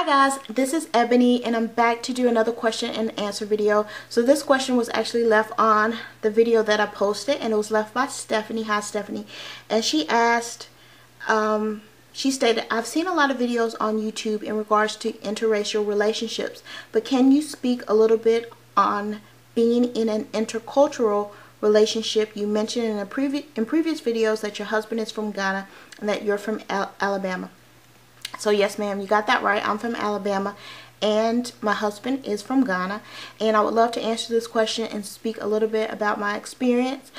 Hi guys, this is Ebony and I'm back to do another question and answer video. So this question was actually left on the video that I posted, and it was left by Stephanie. Hi Stephanie. And she asked, she stated, I've seen a lot of videos on YouTube in regards to interracial relationships, but can you speak a little bit on being in an intercultural relationship? You mentioned in previous videos that your husband is from Ghana and that you're from Alabama. So yes ma'am, you got that right. I'm from Alabama and my husband is from Ghana, and I would love to answer this question and speak a little bit about my experience.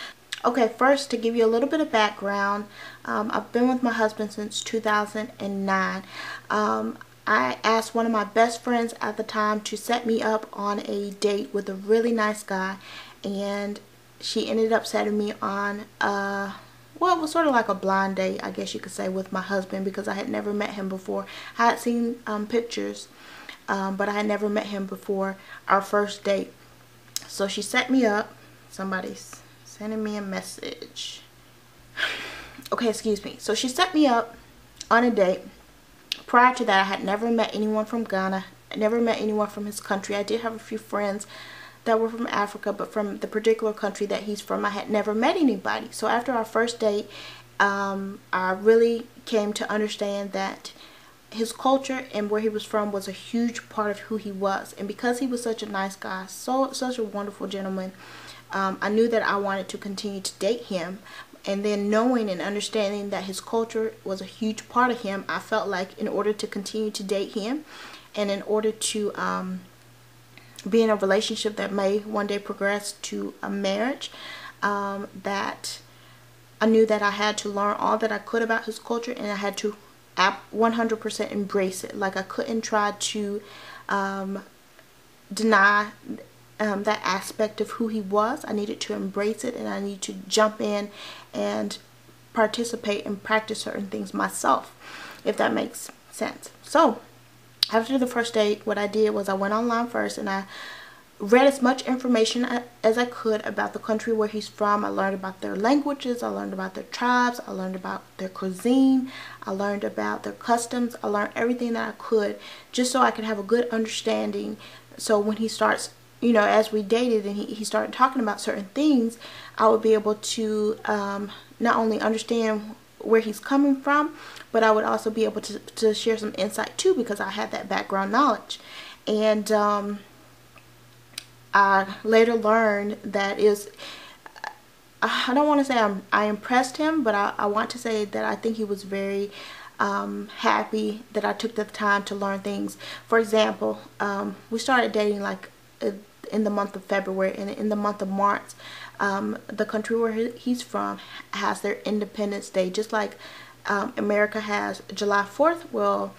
Okay, first to give you a little bit of background, I've been with my husband since 2009. I asked one of my best friends at the time to set me up on a date with a really nice guy, and she ended up setting me on well, it was sort of like a blind date, I guess you could say, with my husband, because I had never met him before. I had seen pictures, but I had never met him before our first date. So she set me up. Somebody's sending me a message. Okay, excuse me. So she set me up on a date. Prior to that, I had never met anyone from Ghana. I never met anyone from his country. I did have a few friends that were from Africa, but from the particular country that he's from, I had never met anybody. So after our first date, I really came to understand that his culture and where he was from was a huge part of who he was. And because he was such a nice guy, such a wonderful gentleman, I knew that I wanted to continue to date him. And then knowing and understanding that his culture was a huge part of him, I felt like in order to continue to date him and in order to be in a relationship that may one day progress to a marriage, that I knew that I had to learn all that I could about his culture, and I had to 100% embrace it. Like I couldn't try to deny that aspect of who he was. I needed to embrace it, and I needed to jump in and participate and practice certain things myself, if that makes sense. So after the first date, what I did was I went online first and I read as much information as I could about the country where he's from. I learned about their languages, I learned about their tribes, I learned about their cuisine, I learned about their customs. I learned everything that I could just so I could have a good understanding. So when he starts, you know, as we dated and he started talking about certain things, I would be able to not only understand where he's coming from, but I would also be able to share some insight too, because I had that background knowledge. And I later learned that I don't want to say I impressed him, but I want to say that I think he was very happy that I took the time to learn things. For example, we started dating like in the month of February, and in the month of March, the country where he's from has their Independence Day, just like America has July 4th. Well,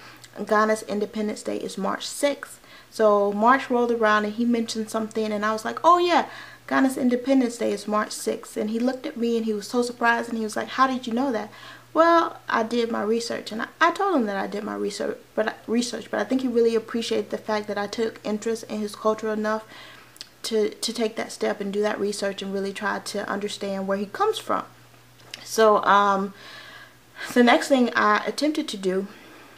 Ghana's Independence Day is March 6th. So March rolled around and he mentioned something, and I was like, oh yeah, Ghana's Independence Day is March 6th. And he looked at me and he was so surprised, and he was like, how did you know that? Well, I did my research. And I told him that I did my research, but I think he really appreciated the fact that I took interest in his culture enough to take that step and do that research and really try to understand where he comes from. So the next thing I attempted to do,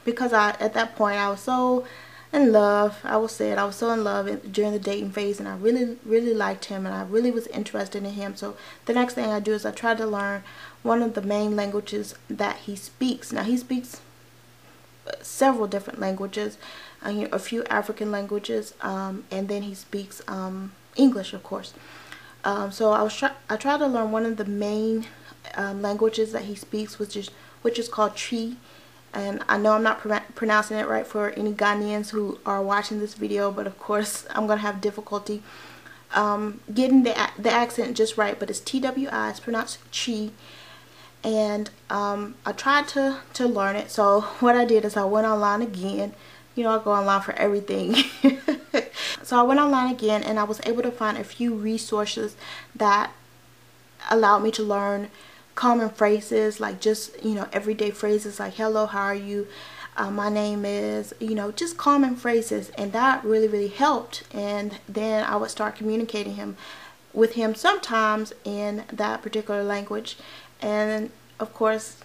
because at that point I was so in love, I will say it, I was so in love during the dating phase, and I really liked him and I really was interested in him. So the next thing I do is I try to learn one of the main languages that he speaks. Now he speaks several different languages, a few African languages, and then he speaks English, of course. So I tried to learn one of the main languages that he speaks, which is called Twi. And I know I'm not pronouncing it right for any Ghanaians who are watching this video, but of course I'm gonna have difficulty getting the accent just right. But it's T-W-I, it's pronounced Chi. And I tried to learn it. So what I did is I went online again. You know, I go online for everything. So I went online again, and I was able to find a few resources that allowed me to learn common phrases, like just, you know, everyday phrases like hello, how are you, my name is, you know, just common phrases. And that really helped. And then I would start communicating with him sometimes in that particular language. And of course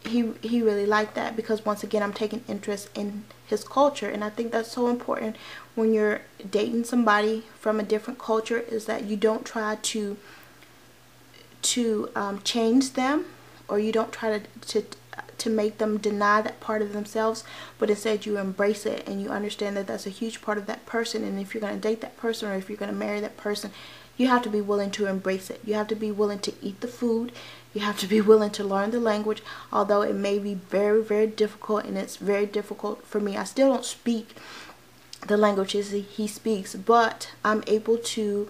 he really liked that, because once again I'm taking interest in his culture. And I think that's so important when you're dating somebody from a different culture, is that you don't try to change them, or you don't try to make them deny that part of themselves, but instead you embrace it, and you understand that that's a huge part of that person. And if you're going to date that person, or if you're going to marry that person, you have to be willing to embrace it. You have to be willing to eat the food. You have to be willing to learn the language, although it may be very, very difficult, and it's very difficult for me. I still don't speak the languages he speaks, but I'm able to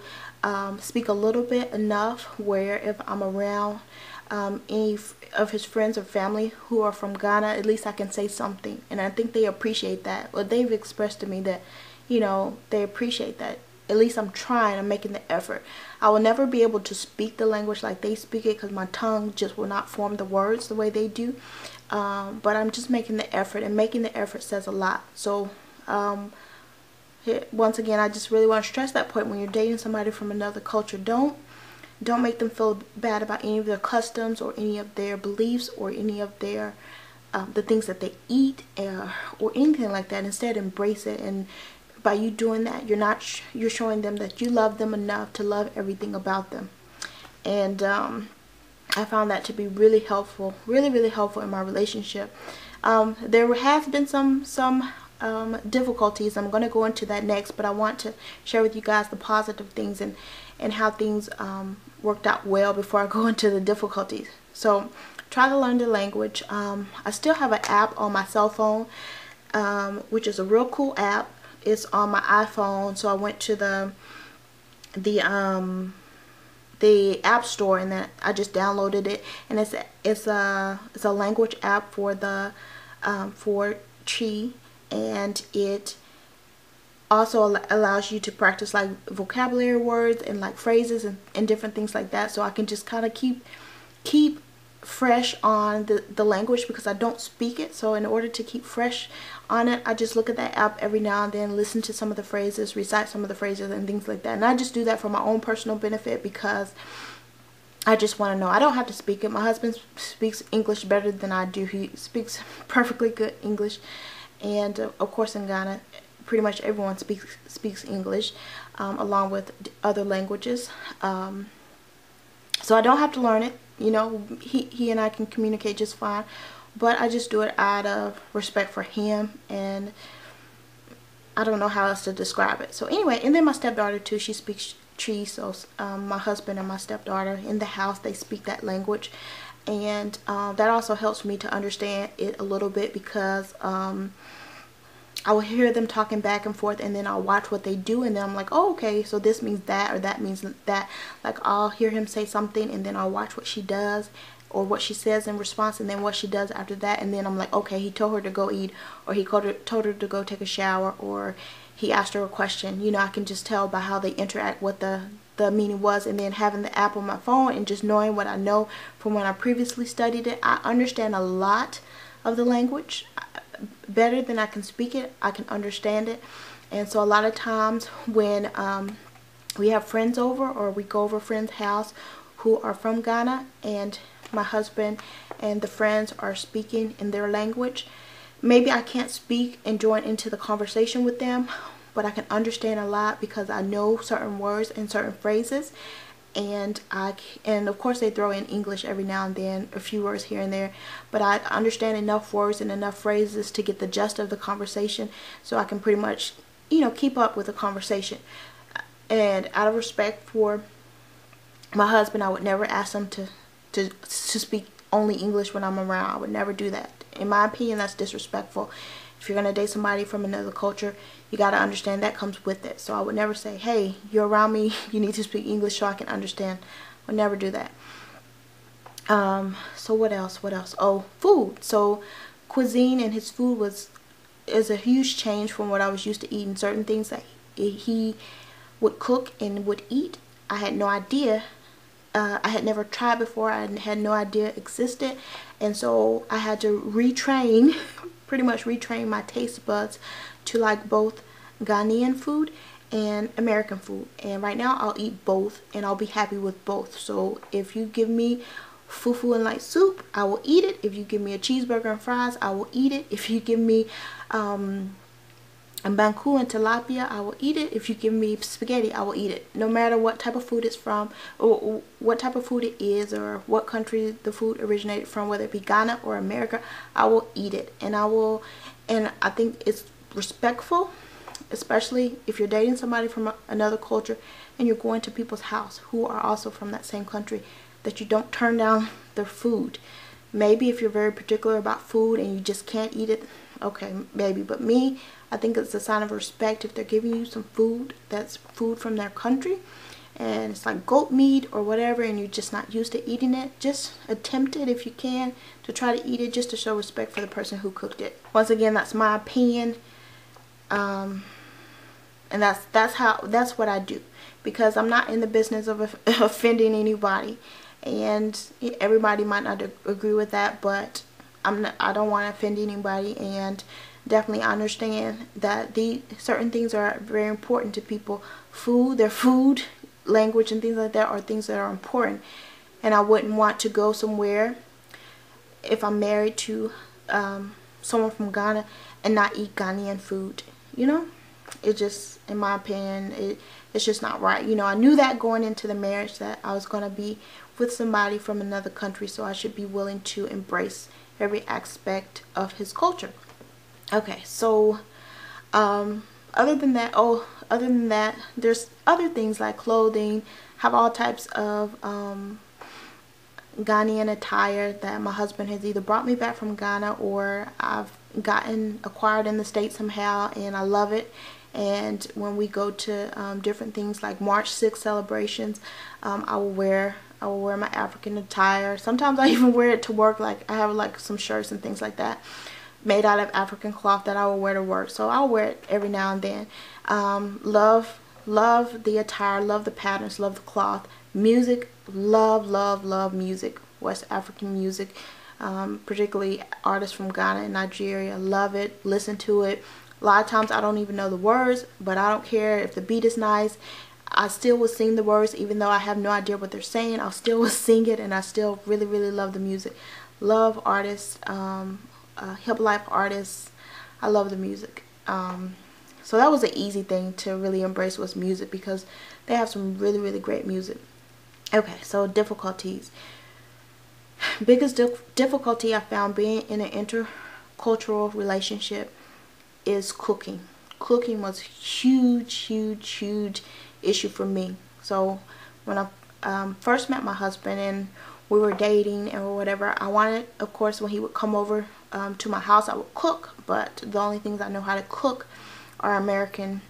speak a little bit, enough where if I'm around any of his friends or family who are from Ghana, at least I can say something. And I think they appreciate that. Well, they've expressed to me that, you know, they appreciate that. At least I'm trying, I'm making the effort. I will never be able to speak the language like they speak it, because my tongue just will not form the words the way they do. But I'm just making the effort, and making the effort says a lot. So once again, I just really want to stress that point. When you're dating somebody from another culture, don't make them feel bad about any of their customs, or any of their beliefs, or any of their the things that they eat, or anything like that. Instead, embrace it. And by you doing that, you're showing them that you love them enough to love everything about them. And I found that to be really helpful, really helpful in my relationship. There has been some difficulties. I'm going to go into that next, but I want to share with you guys the positive things, and how things worked out well before I go into the difficulties. So try to learn the language. I still have an app on my cell phone, which is a real cool app. It's on my iPhone, so I went to the App Store, and then I just downloaded it. And it's a language app for Chi, and it also allows you to practice like vocabulary words and like phrases and different things like that. So I can just kind of keep fresh on the language, because I don't speak it. So in order to keep fresh on it, I just look at that app every now and then, listen to some of the phrases, recite some of the phrases and things like that. And I just do that for my own personal benefit, because I just want to know. I don't have to speak it. My husband speaks English better than I do. He speaks perfectly good English. And of course in Ghana, pretty much everyone speaks English, along with other languages. So I don't have to learn it. You know, he and I can communicate just fine, but I just do it out of respect for him, and I don't know how else to describe it. So anyway, and then my stepdaughter too, she speaks Chi. So my husband and my stepdaughter in the house, they speak that language, and that also helps me to understand it a little bit, because I will hear them talking back and forth, and then I'll watch what they do, and then I'm like, oh, okay, so this means that, or that means that. Like, I'll hear him say something, and then I'll watch what she does, or what she says in response, and then what she does after that. And then I'm like, okay, he told her to go eat, or he told her to go take a shower, or he asked her a question. You know, I can just tell by how they interact what the meaning was. And then having the app on my phone, and just knowing what I know from when I previously studied it, I understand a lot of the language. Better than I can speak it, I can understand it. And so a lot of times when we have friends over, or we go over a friend's house who are from Ghana, and my husband and the friends are speaking in their language, maybe I can't speak and join into the conversation with them, but I can understand a lot, because I know certain words and certain phrases. And of course they throw in English every now and then, a few words here and there, but I understand enough words and enough phrases to get the gist of the conversation, so I can pretty much, you know, keep up with the conversation. And out of respect for my husband, I would never ask him to speak only English when I'm around. I would never do that. In my opinion, that's disrespectful. If you're going to date somebody from another culture, you got to understand that comes with it. So I would never say, hey, you're around me, you need to speak English so I can understand. I would never do that. So what else? Oh, food. So cuisine and his food is a huge change from what I was used to eating. Certain things that he would cook and would eat, I had no idea. I had never tried before. I had no idea it existed. And so I had to retrain, pretty much retrain my taste buds to like both Ghanaian food and American food. And right now I'll eat both, and I'll be happy with both. So if you give me fufu and light soup, I will eat it. If you give me a cheeseburger and fries, I will eat it. If you give me and banku and tilapia, I will eat it. If you give me spaghetti, I will eat it. No matter what type of food it's from, or what type of food it is, or what country the food originated from, whether it be Ghana or America, I will eat it. And I think it's respectful, especially if you're dating somebody from another culture and you're going to people's house who are also from that same country, that you don't turn down their food. Maybe if you're very particular about food and you just can't eat it, okay, maybe. But me, I think it's a sign of respect if they're giving you some food that's food from their country, and it's like goat meat or whatever, and you're just not used to eating it. Just attempt it if you can, to try to eat it, just to show respect for the person who cooked it. Once again, that's my opinion, and that's what I do, because I'm not in the business of offending anybody, and everybody might not agree with that, but I don't want to offend anybody, and definitely understand that certain things are very important to people. Their food, language, and things like that are things that are important, and I wouldn't want to go somewhere if I'm married to someone from Ghana and not eat Ghanaian food. You know, it just, in my opinion, it's just not right. You know, I knew that going into the marriage, that I was going to be with somebody from another country, so I should be willing to embrace every aspect of his culture. Okay, so other than that, there's other things like clothing. Have all types of Ghanaian attire that my husband has either brought me back from Ghana, or I've acquired in the States somehow, and I love it. And when we go to different things like March 6th celebrations, I will wear my African attire. Sometimes I even wear it to work. Like, I have like some shirts and things like that made out of African cloth that I will wear to work. So I'll wear it every now and then. Love the attire, love the patterns, love the cloth. Music, love music. West African music, particularly artists from Ghana and Nigeria. Love it, listen to it. A lot of times I don't even know the words, but I don't care if the beat is nice. I still will sing the words, even though I have no idea what they're saying. I'll still will sing it, and I still really love the music. Love artists, hip life artists. I love the music. So that was an easy thing to really embrace, was music, because they have some really great music. Okay, so difficulties. Biggest difficulty I found being in an intercultural relationship is cooking. Cooking was huge issue for me. So when I first met my husband and we were dating or whatever, I wanted, of course, when he would come over to my house, I would cook, but the only things I know how to cook are American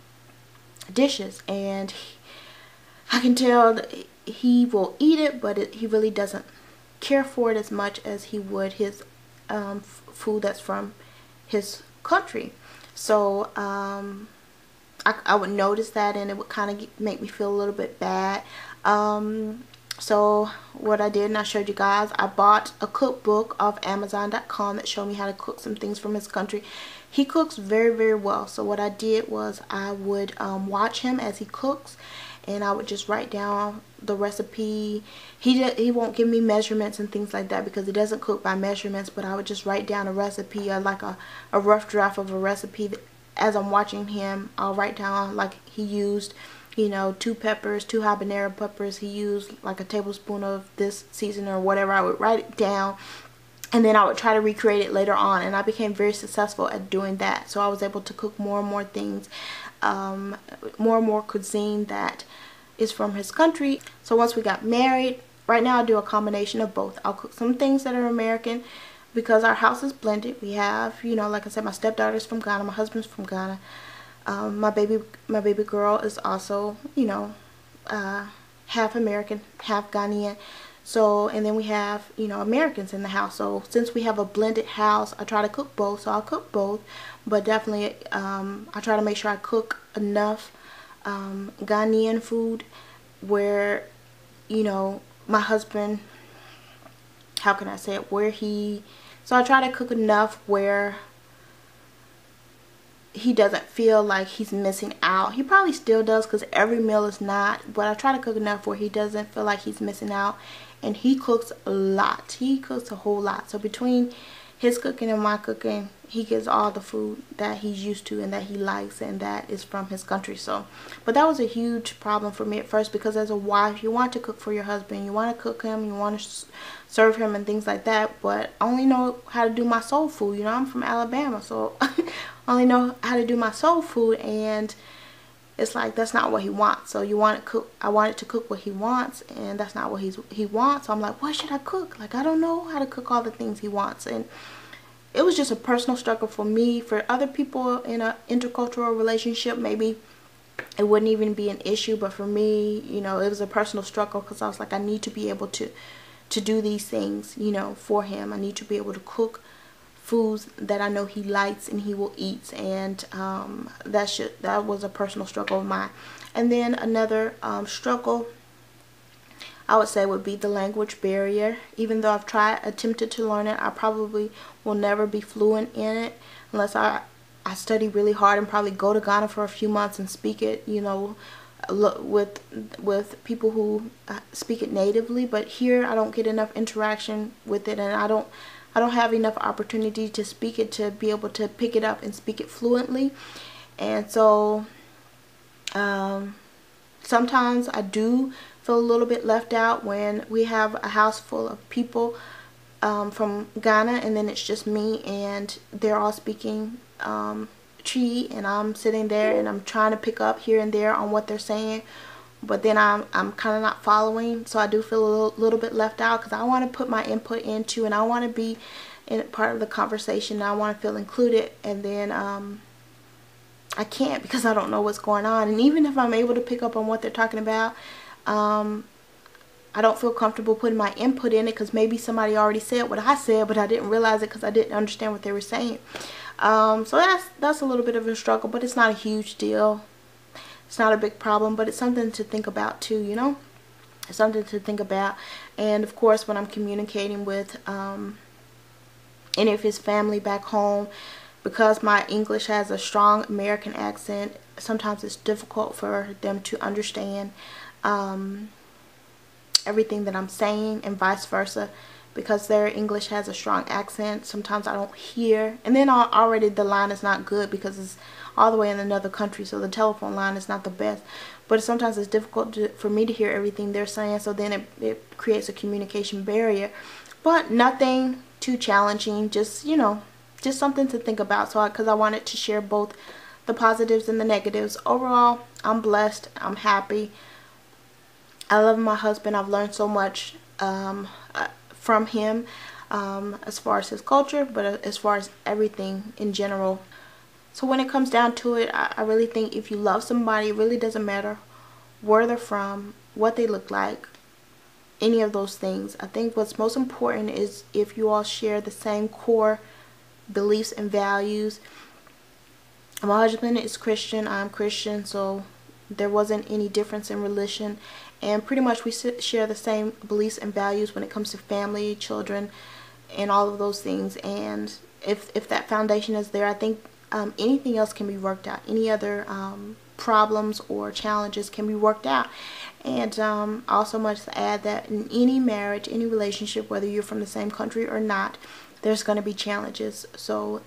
dishes, and I can tell that he will eat it, but he really doesn't care for it as much as he would his food that's from his country. So I would notice that, and it would kind of make me feel a little bit bad. So what I did, and I showed you guys, I bought a cookbook off Amazon.com that showed me how to cook some things from his country. He cooks very well. So what I did was I would watch him as he cooks, and I would just write down the recipe. He won't give me measurements and things like that, because he doesn't cook by measurements, but I would just write down a recipe, or like a rough draft of a recipe. As I'm watching him, I'll write down, like, he used, you know, 2 peppers, 2 habanero peppers. He used like a tablespoon of this seasoning or whatever. I would write it down, and then I would try to recreate it later on, and I became very successful at doing that. So I was able to cook more and more things, more and more cuisine that is from his country. So once we got married, right now I do a combination of both. I'll cook some things that are American, because our house is blended. We have, you know, like I said, my stepdaughter's from Ghana, my husband's from Ghana. My baby girl is also, you know, half American, half Ghanaian. So, and then we have, you know, Americans in the house. So since we have a blended house, I try to cook both. So I'll cook both, but definitely I try to make sure I cook enough Ghanaian food where, you know, my husband, how can I say it, so I try to cook enough where he doesn't feel like he's missing out. He probably still does, because every meal is not, but I try to cook enough where he doesn't feel like he's missing out, and he cooks a lot. He cooks a whole lot. So between his cooking and my cooking, he gets all the food that he's used to and that he likes, and that is from his country. So, but that was a huge problem for me at first, because as a wife, you want to cook for your husband, you want to cook him, you want to serve him and things like that, but I only know how to do my soul food. You know, I'm from Alabama, so I only know how to do my soul food, and it's like that's not what he wants. So you want to cook, I wanted to cook what he wants, and that's not what he wants. So I'm like, what should I cook? Like, I don't know how to cook all the things he wants. And it was just a personal struggle for me. For other people in an intercultural relationship, maybe it wouldn't even be an issue, but for me, you know, it was a personal struggle, because I was like, I need to be able to do these things, you know, for him. I need to be able to cook foods that I know he likes and he will eat, and that was a personal struggle of mine. And then another struggle, I would say, would be the language barrier. Even though I've attempted to learn it, I probably will never be fluent in it unless I study really hard and probably go to Ghana for a few months and speak it, you know, with people who speak it natively. But here I don't get enough interaction with it, and I don't have enough opportunity to speak it to be able to pick it up and speak it fluently. And so sometimes I do feel a little bit left out when we have a house full of people from Ghana, and then it's just me, and they're all speaking Twi, and I'm sitting there and I'm trying to pick up here and there on what they're saying, but then I'm kind of not following. So I do feel a little bit left out, because I want to put my input into, and I want to be in part of the conversation, and I want to feel included, and then I can't, because I don't know what's going on. And even if I'm able to pick up on what they're talking about, I don't feel comfortable putting my input in it, because maybe somebody already said what I said, but I didn't realize it because I didn't understand what they were saying. So that's a little bit of a struggle, but it's not a huge deal. It's not a big problem, but it's something to think about too, you know. It's something to think about. And of course, when I'm communicating with any of his family back home, because my English has a strong American accent, sometimes it's difficult for them to understand everything that I'm saying, and vice versa. Because their English has a strong accent, sometimes I don't hear, and then already the line is not good because it's all the way in another country, so the telephone line is not the best. But sometimes it's difficult for me to hear everything they're saying, so then it creates a communication barrier. But nothing too challenging, just, you know, just something to think about. So because I wanted to share both the positives and the negatives. Overall, I'm blessed, I'm happy, I love my husband. I've learned so much from him, as far as his culture, but as far as everything in general. So when it comes down to it, I really think if you love somebody, it really doesn't matter where they're from, what they look like, any of those things. I think what's most important is if you all share the same core beliefs and values. My husband is Christian, I'm Christian, so there wasn't any difference in religion, and pretty much we share the same beliefs and values when it comes to family, children, and all of those things. And if that foundation is there, I think anything else can be worked out. Any other problems or challenges can be worked out. And I also must add that in any marriage, any relationship, whether you're from the same country or not, there's going to be challenges. So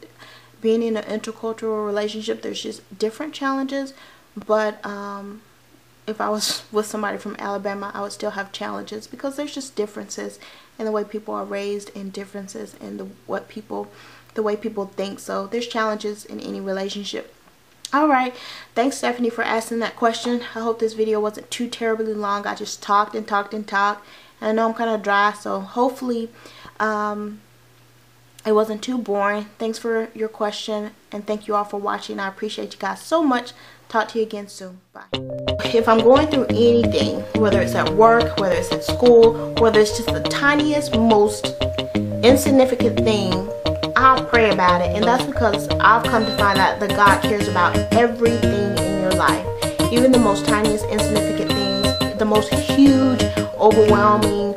being in an intercultural relationship, there's just different challenges. But if I was with somebody from Alabama, I would still have challenges, because there's just differences in the way people are raised, and differences in the way people think. So there's challenges in any relationship. Alright, thanks Stephanie for asking that question. I hope this video wasn't too terribly long. I just talked and talked and talked, and I know I'm kind of dry, so hopefully it wasn't too boring. Thanks for your question, and thank you all for watching. I appreciate you guys so much. Talk to you again soon. Bye. If I'm going through anything, whether it's at work, whether it's at school, whether it's just the tiniest, most insignificant thing, I'll pray about it. And that's because I've come to find out that God cares about everything in your life. Even the most tiniest, insignificant things, the most huge, overwhelming,